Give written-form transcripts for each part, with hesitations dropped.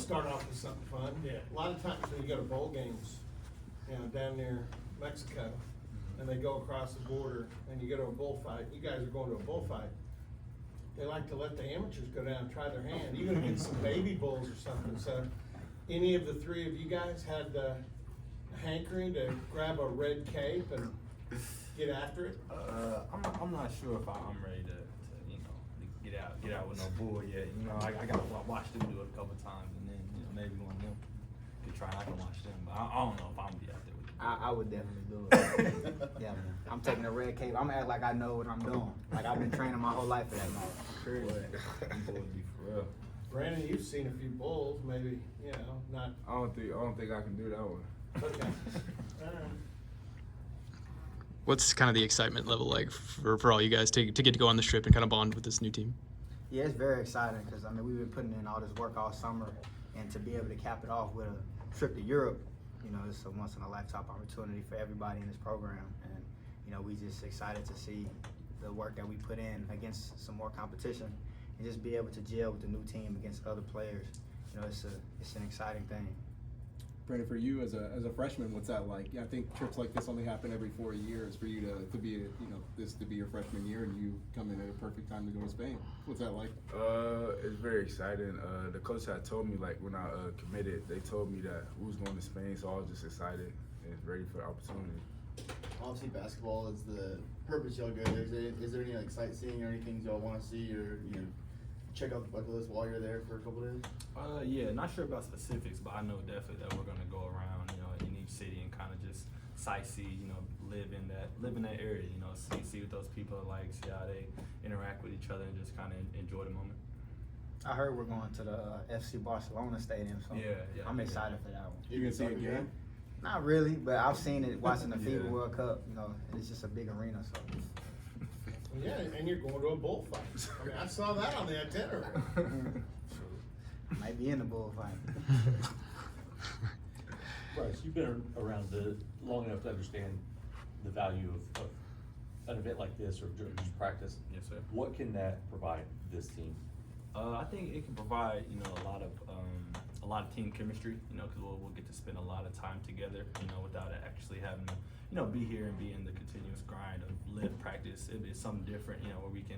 start off with something fun. Yeah. A lot of times when you go to bowl games, down near Mexico, and they go across the border, and you go to a bullfight, you guys are going to a bullfight, they like to let the amateurs go down and try their hand, even against some baby bulls or something. So, any of the three of you guys had the hankering to grab a red cape and get after it? I'm not sure if I'm ready to get out with no bull yet. I gotta watch them do it a couple times, and then maybe one of them could try. I can watch them, but I don't know if I'm gonna be out there with the bull. I would definitely do it. Yeah, man. I'm taking a red cape. I'm gonna act like I know what I'm doing. Like I've been training my whole life for that moment. Sure, them bulls be for real. Brandon, you've seen a few bulls, maybe, not. I don't think I can do that one. Okay. All right. What's kind of the excitement level like for all you guys to get to go on this trip and kind of bond with this new team? Yeah, it's very exciting because we've been putting in all this work all summer, and to be able to cap it off with a trip to Europe, it's a once in a lifetime opportunity for everybody in this program, and we just excited to see the work that we put in against some more competition, and just be able to gel with the new team against other players. It's an exciting thing. Brandon, for you as a freshman, what's that like? Yeah, I think trips like this only happen every 4 years. For you to be this to be your freshman year, and you come in at a perfect time to go to Spain. What's that like? It's very exciting. The coach had told me, like, when I committed, they told me that we was going to Spain, so I was just excited and ready for the opportunity. Obviously, basketball is the purpose y'all go there. Is there any like sightseeing or anything y'all want to see, or check out the bucket list while you're there for a couple days? Yeah, not sure about specifics, but I know definitely that we're gonna go around, in each city and kind of just sightsee, live in that area, see what those people are like, see how they interact with each other, and just kind of enjoy the moment. I heard we're going to the FC Barcelona stadium, so Yeah, I'm excited for that one. You gonna see it again? Not really, but I've seen it watching the FIBA World Cup. And it's just a big arena, so. Yeah, and you're going to a bullfight. I saw that on the itinerary. Might be in the bullfight. Bryce, you've been around long enough to understand the value of an event like this or just practice. Yes, sir. What can that provide this team? I think it can provide, a lot of team chemistry, because we'll get to spend a lot of time together, without actually having to, be here and be in the continuous grind of live practice. It's something different, where we can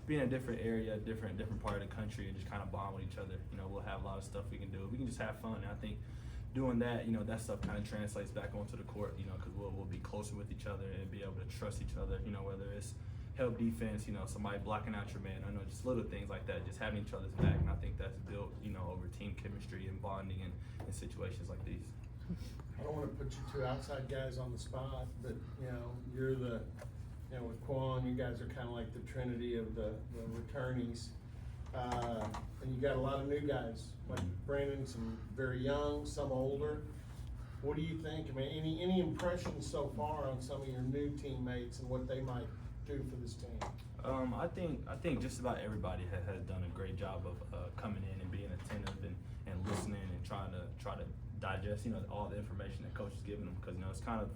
be in a different area, different part of the country, and just kind of bond with each other. We'll have a lot of stuff we can do. We can just have fun. And I think doing that, that stuff kind of translates back onto the court, because we'll be closer with each other and be able to trust each other, whether it's help defense, somebody blocking out your man. I know just little things like that, just having each other's back, and I think that's built, over team chemistry and bonding in situations like these. I don't want to put you two outside guys on the spot, but you're the, with Quan, you guys are kind of like the trinity of the returnees, and you got a lot of new guys, like Brandon, some very young, some older. What do you think? I mean, any impressions so far on some of your new teammates and what they might do for this team? I think just about everybody has done a great job of coming in and being attentive and listening and trying to digest all the information that coach is giving them, because it's kind of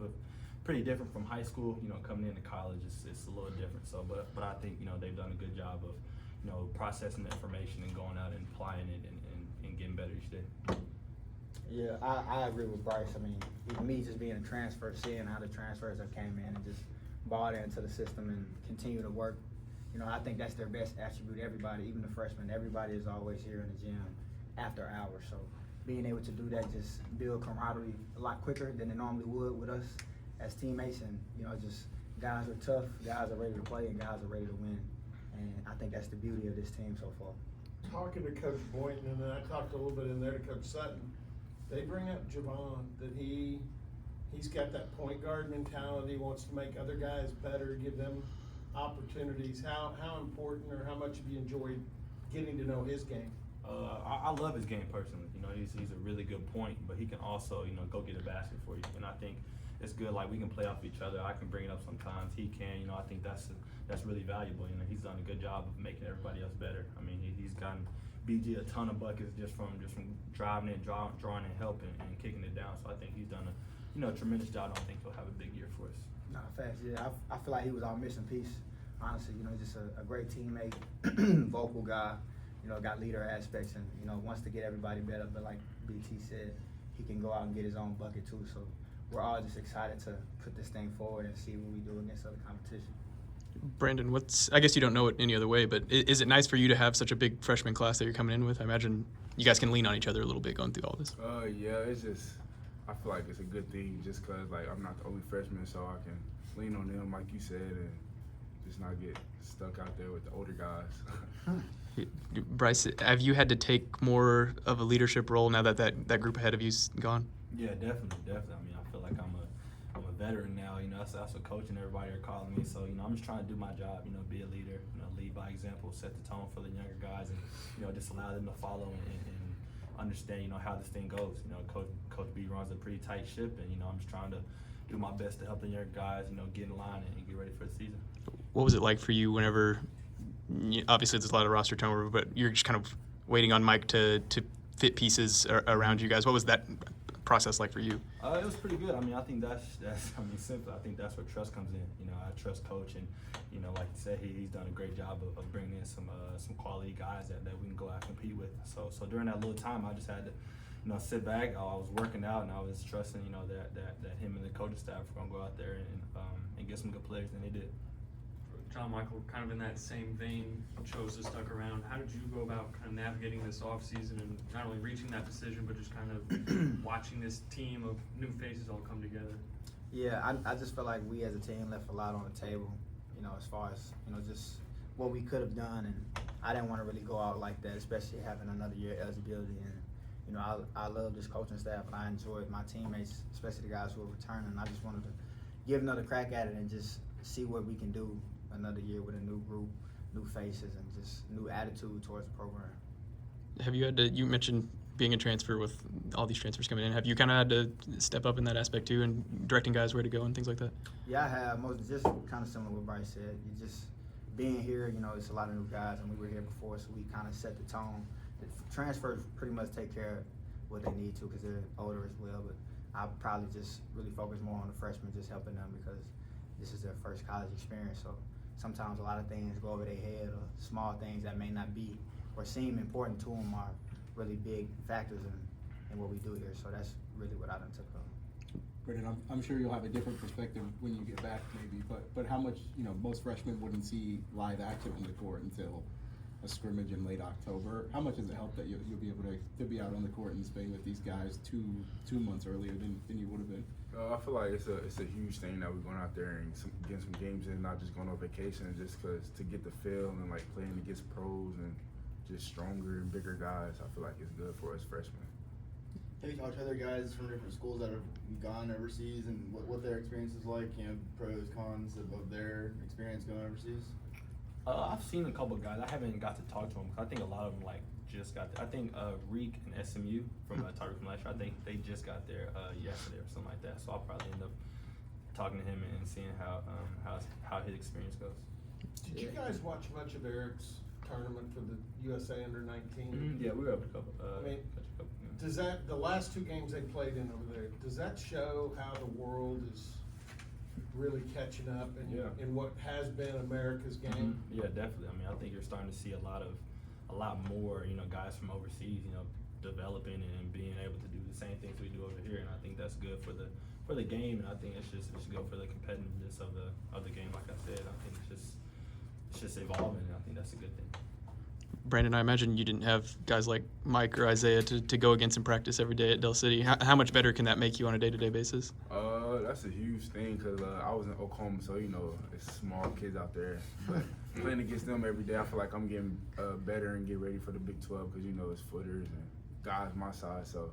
pretty different from high school. Coming into college it's a little different. So but I think they've done a good job of processing the information and going out and applying it and getting better each day. Yeah, I agree with Bryce. I mean, even me just being a transfer, seeing how the transfers have came in and just bought into the system and continue to work. I think that's their best attribute. Everybody, even the freshmen, everybody is always here in the gym after hours. So being able to do that just build camaraderie a lot quicker than it normally would with us as teammates. And, just guys are tough, guys are ready to play, and guys are ready to win. And I think that's the beauty of this team so far. Talking to Coach Boynton, and then I talked a little bit in there to Coach Sutton, they bring up Javon, that he's got that point guard mentality, wants to make other guys better, give them opportunities. How important, or how much have you enjoyed getting to know his game? I love his game personally. He's a really good point, but he can also, go get a basket for you. And I think it's good. Like, we can play off each other. I can bring it up sometimes. He can. I think that's really valuable. He's done a good job of making everybody else better. I mean, he's gotten BG a ton of buckets just from driving and drawing and helping and kicking it down. So I think he's done a tremendous job. I don't think he'll have a big year for us. Nah, facts. Yeah, I feel like he was our missing piece. Honestly, just a great teammate, vocal guy. got leader aspects and, wants to get everybody better. But like BT said, he can go out and get his own bucket too. So we're all just excited to put this thing forward and see what we do against other competition. Brandon, I guess you don't know it any other way, but is it nice for you to have such a big freshman class that you're coming in with? I imagine you guys can lean on each other a little bit going through all this. Yeah, it's just, I feel like it's a good thing just because, like, I'm not the only freshman, so I can lean on them, like you said, and just not get stuck out there with the older guys. Bryce, have you had to take more of a leadership role now that that group ahead of you's gone? Yeah, definitely. I mean, I feel like I'm a veteran now. That's what coach and everybody are calling me. So I'm just trying to do my job. Be a leader. Lead by example, set the tone for the younger guys, and just allow them to follow and understand how this thing goes. Coach B runs a pretty tight ship, and I'm just trying to do my best to help the younger guys get in line and get ready for the season. What was it like for you whenever? Obviously, there's a lot of roster turnover, but you're just kind of waiting on Mike to fit pieces around you guys. What was that process like for you? It was pretty good. I think that's simple. I think that's where trust comes in. I trust Coach, and like you said, he's done a great job of bringing in some quality guys that we can go out and compete with. So during that little time, I just had to sit back. I was working out, and I was trusting that him and the coaching staff were gonna go out there and get some good players, and they did. John Michael, kind of in that same vein, chose to stuck around. How did you go about kind of navigating this offseason and not only reaching that decision, but just kind of watching this team of new faces all come together? Yeah, I just feel like we as a team left a lot on the table, as far as, just what we could have done. And I didn't want to really go out like that, especially having another year eligibility. And, I love this coaching staff, and I enjoyed my teammates, especially the guys who are returning. I just wanted to give another crack at it and just see what we can do another year with a new group, new faces, and just new attitude towards the program. Have you had to? You mentioned being a transfer with all these transfers coming in. Have you kind of had to step up in that aspect too, and directing guys where to go and things like that? Yeah, I have. Just kind of similar to what Bryce said. You just being here, it's a lot of new guys, and we were here before, so we kind of set the tone. The transfers pretty much take care of what they need to because they're older as well. But I probably just really focus more on the freshmen, just helping them because this is their first college experience. So sometimes a lot of things go over their head, or small things that may not be or seem important to them are really big factors in what we do here. So that's really what I done took on. Brendan, I'm sure you'll have a different perspective when you get back, maybe. But how much, most freshmen wouldn't see live action on the court until a scrimmage in late October. How much does it help that you'll be able to be out on the court in Spain with these guys two months earlier than you would have been? I feel like it's a huge thing that we're going out there and getting some games in, not just going on vacation, just because to get the feel and like playing against pros and just stronger and bigger guys. I feel like it's good for us freshmen. Have you talked to other guys from different schools that have gone overseas and what their experience is like? Pros, cons of their experience going overseas. I've seen a couple of guys. I haven't got to talk to them. I think a lot of them just got there. I think Reek and SMU from Target from last year, I think they just got there yesterday or something like that. So I'll probably end up talking to him and seeing how his experience goes. Did you guys watch much of Eric's tournament for the USA Under 19? Mm-hmm. Yeah, we were up a couple. Does that, the last two games they played in over there, does that show how the world is really catching up in what has been America's game? Mm-hmm. Yeah, definitely. I think you're starting to see a lot more, guys from overseas, developing and being able to do the same things we do over here, and I think that's good for the game, and I think it's good for the competitiveness of the game. Like I said, I think it's just evolving, and I think that's a good thing. Brandon, I imagine you didn't have guys like Mike or Isaiah to go against in practice every day at Del City. How much better can that make you on a day-to-day basis? That's a huge thing because I was in Oklahoma, so it's small kids out there. But playing against them every day, I feel like I'm getting better and get ready for the Big 12 because it's footers and guys my size, so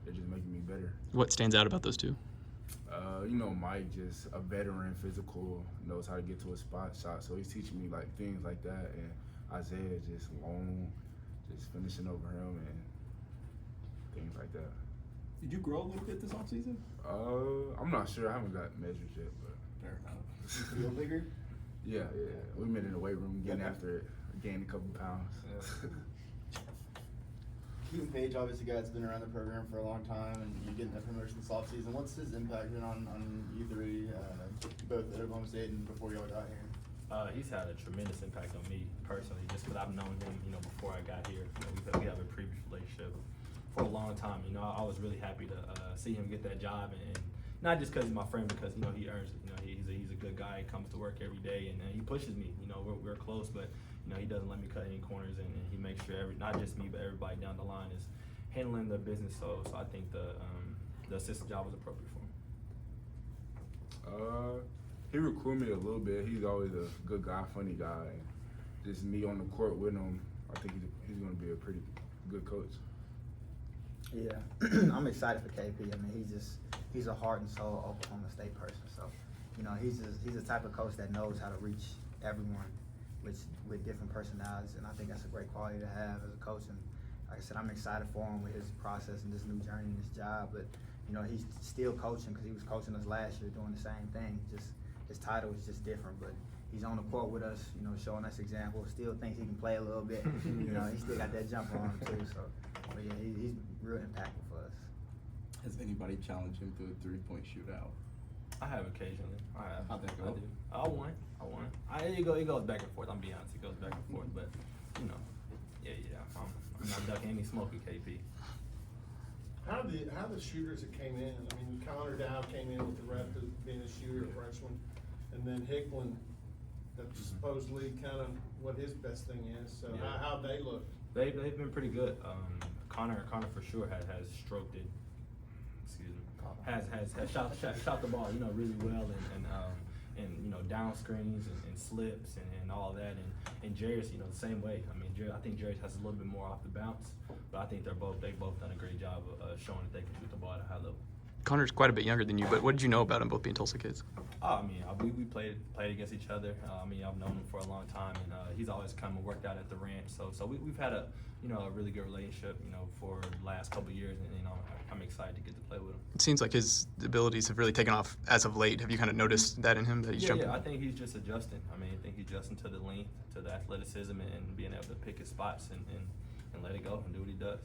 they're just making me better. What stands out about those two? Mike, just a veteran, physical, knows how to get to a spot shot, so he's teaching me things like that. And Isaiah just long, just finishing over him and things like that. Did you grow a little bit this offseason? I'm not sure. I haven't got measured yet, but Fair enough. You feel bigger? yeah. We've been in the weight room getting after it, gained a couple pounds. Keaton Page, obviously, guys, been around the program for a long time, and you getting that promotion this offseason. What's his impact been on you three, both at Oklahoma State and before y'all got here? He's had a tremendous impact on me personally, just because I've known him, before I got here. We have a previous relationship for a long time. I was really happy to see him get that job, and not just because he's my friend, because he earns it. He's a good guy. He comes to work every day, and he pushes me. We're close, but he doesn't let me cut any corners, and he makes sure not just me, but everybody down the line is handling the business. So I think the assistant job was appropriate for him. He recruited me a little bit. He's always a good guy, funny guy. And just me on the court with him, I think he's going to be a pretty good coach. Yeah, I'm excited for KP. I mean, he's a heart and soul Oklahoma State person. So, he's the type of coach that knows how to reach everyone with different personalities, and I think that's a great quality to have as a coach. And like I said, I'm excited for him with his process and this new journey in his job. But he's still coaching because he was coaching us last year doing the same thing. Just his title is just different, but he's on the court with us, showing us examples. Still thinks he can play a little bit. He still got that jumper on him too. So, but yeah, he's real impactful for us. Has anybody challenged him to a 3-point shootout? I have occasionally. I have. How'd that go? I do. I won. It goes back and forth. I'm being honest. It goes back and forth, but yeah. I'm not ducking any smoke at KP. How the shooters that came in? I mean, Connor Dow came in with the rep of being a shooter, freshman, and then Hicklin, that's supposedly kind of what his best thing is. So Yeah. how they look? They've been pretty good. Connor for sure has stroked it. Excuse me. Has shot the ball, really well, and down screens and slips and all that. And Jairus, the same way. I mean, I think Jairus has a little bit more off the bounce, but I think they've both done a great job of showing that they can shoot the ball at a high level. Connor's quite a bit younger than you, but what did you know about them both being Tulsa kids? I mean, we played against each other. I've known him for a long time, and he's always come and worked out at the ranch. So we've had a really good relationship, for the last couple of years, and I'm excited to get to play with him. It seems like his abilities have really taken off as of late. Have you kind of noticed that in him, that he's jumping? Yeah, I think he's just adjusting. I think he's adjusting to the length, to the athleticism, and being able to pick his spots and let it go and do what he does.